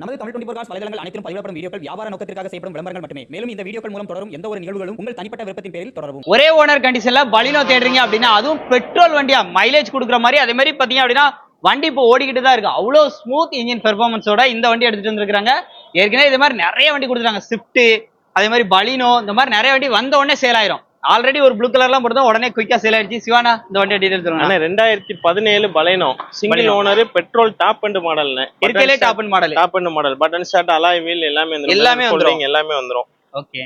நமது தமிழ் 24 காஸ் வலைதளங்கள் அனைத்தும் பதிவிடப்படும் வீடியோக்கள் வியாபார நோக்கத்திற்காக செய்யப்படும் விளம்பரங்கள் மட்டுமே. மேலும் இந்த வீடியோக்கள் மூலம் தொடரும் எந்த ஒரு நிகழ்வுகளும் உங்கள் தனிப்பட்ட விருப்பத்தின் பேரில் தொடரவும். ஒரே ஓனர் கண்டிஷன்ல பலினோ தேடுறீங்க அப்படின்னா, அதுவும் பெட்ரோல் வண்டியா மைலேஜ் கொடுக்குற மாதிரி, அதே மாதிரி பாத்தீங்க அப்படின்னா வண்டி இப்போ ஓடிக்கிட்டு தான் இருக்கு. அவ்வளோ ஸ்மூத் இன்ஜின் பெர்ஃபார்மன்ஸோட இந்த வண்டி எடுத்துட்டு வந்திருக்காங்க. ஏற்கனவே இது மாதிரி நிறைய வண்டி கொடுத்துருக்காங்க. ஸ்விஃப்ட், அதே மாதிரி பலினோ, இந்த மாதிரி நிறைய வண்டி வந்த உடனே சேல் ஆயிரும். ஆல்ரெடி ஒரு ப்ளூ கலர்லாம் போட்டு உடனே குயிக்கா சேல் ஆயிடுச்சு. சிவானா, இந்த வண்டியை டீடைல் சொல்லுங்க. 2017 Baleno single owner petrol top end model. இருக்கலே top end model button start, alloy wheel எல்லாமே எல்லாமே வந்துரும். ஓகே,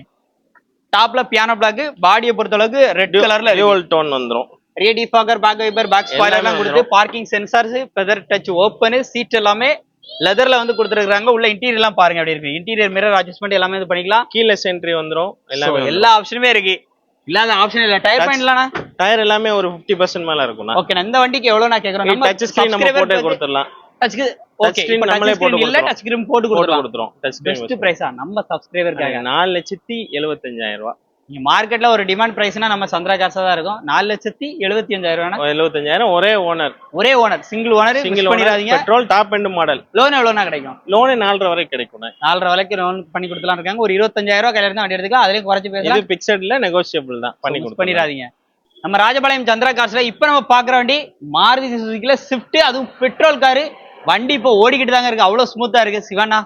டாப்ல பியானோ பிளாக், பாடியை பொறுத்த அளவுக்கு ரெட் கலர்ல டியூவல் டோன் வந்துரும். Rear defogger, back wiper, back spoiler எல்லாம் கொடுத்து, parking sensors, feather touch open, seat எல்லாமே லெதர்ல வந்து கொடுத்துருக்காங்க. உள்ள இன்டீரியர் எல்லாம் பாருங்க எப்படி இருக்கு. இன்டீரியர் மிரர் அட்ஜஸ்ட்மெண்ட் எல்லாமே இது பண்ணிக்கலாம். கீழ சென்ட்ரி வந்துரும். எல்லா ஆப்ஷனுமே இருக்கு. இல்லாத ஆப்ஷன் இல்ல. டயர் பாயிண்ட் இல்லனா டயர் எல்லாமே ஒரு 50% மேல இருக்கும். ஓகே, இந்த வண்டிக்கு எவ்வளவு நான் கேக்குறேன். நம்ம டச் ஸ்கிரீன் நம்ம போட்டு கொடுத்துறலாம். டச் ஸ்கிரீன் நம்மளே போட்டு இல்ல, டச் ஸ்கிரீன் போட்டு கொடுத்துறோம். டச் ஸ்கிரீன் பெஸ்ட் பிரைஸா நம்ம சப்ஸ்கிரைபர்க்காக 4,75,000. நீங்க மார்க்கெட்ல ஒரு டிமாண்ட் பிரைஸ்னா நம்ம சந்திரா காசா தான் இருக்கும். 4,75,000. 75,000 ஒரே ஓனர் சிங்கிள் ஓனர் பண்ணிராதீங்க. Petrol top end model. Loan எவ்வளவுனா கிடைக்கும்? லோன் 4.5 வரை கிடைக்கும். 4.5 வரைக்கும் லோன் பண்ணி கொடுத்துலாம் இருக்காங்க. ஒரு 25,000 கையில இருந்து வண்டி எடுத்துக்கலாம். அதுலயும் குறைச்சு பேசலாம். இது பிக்சட்ல நெகோஷியபிள் தான். பண்ணிராதீங்க. நம்ம ராஜபாளையம் சந்திரா கார்ஸ்ல இப்ப நம்ம பாக்குற வண்டி மாருதி சுசுகில ஸ்விஃப்ட், அதுவும் பெட்ரோல் காரு. வண்டி இப்போ ஓடிக்கிட்டு தாங்க இருக்கு. அவ்வளவு ஸ்மூத்தா இருக்கு. சிவானா,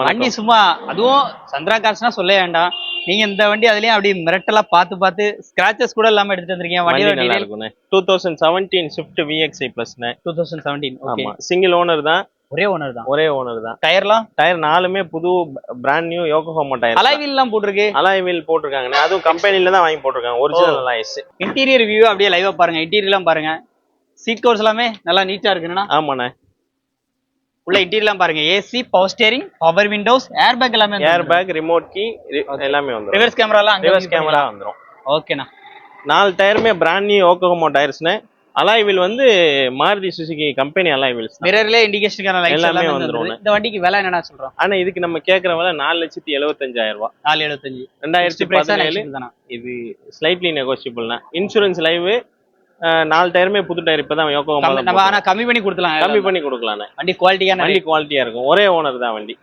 வண்டி சும்மா, அதுவும் சந்திரா கார்ஸ்னா சொல்ல வேண்டாம். நீங்க இந்த வண்டி அதுலயும் அப்படி மிரட்டலா பார்த்து ஸ்கிராச்சஸ் கூட இல்லாம எடுத்துட்டு வந்திருக்கீங்க. வண்டி நல்லா இருக்கும். 2017 ஸ்விஃப்ட் VXi Plus 2017. ஆமா, சிங்கிள் ஓனர் தான். ஒரே ஓனர் தான். டயர் நாலுமே புது brand new Yokohama tyre. Alloy wheel எல்லாம் போட்டுருக்கு. அலாய் வீல் போட்டுருக்காங்க. அதுவும் கம்பெனில தான் வாங்கி போட்டுருக்காங்க. Original alloys. இன்டீரியர் வியூ அப்படியே லைவா பாருங்க. இன்டீரியர் எல்லாம் பாருங்க. சீட் கவர்ஸ் எல்லாமே நல்லா நீட்டா இருக்குன்னா. ஆமாண்ணே. உள்ள இன்டீரியர் பாருங்க. AC, power steering, power Windows, air bag எல்லாமே, ஏர் பேக், ரிமோட் கீ எல்லாமே வந்துரும். ரிவர்ஸ் கேமரா வந்துரும். ஓகேண்ணா. 4 டயருமே பிராண்ட் நியூ யோகோஹாமா டயர்ஸ்னே. அலாய் வீல் வந்து Maruti Suzuki company alloy wheels. மிரர்ல இண்டிகேஷனுக்கான லைட்ஸ் எல்லாமே வந்துரும். இந்த வண்டிக்கு விலை என்னடா சொல்றோம்? ஆனா இதுக்கு நம்ம கேக்குற விலை 4,75,000. 4,75. 2017. இது ஸ்லைட்லி நெகோஷியபிள்னா. Insurance live. 4 டயருமே புது டயர். இப்பதான் யோகோஹாமா நம்ம ஆனா கம்மி பண்ணி கொடுக்கலாம். வண்டி குவாலிட்டியா இருக்கும். ஒரே ஓனர் தான் வண்டி.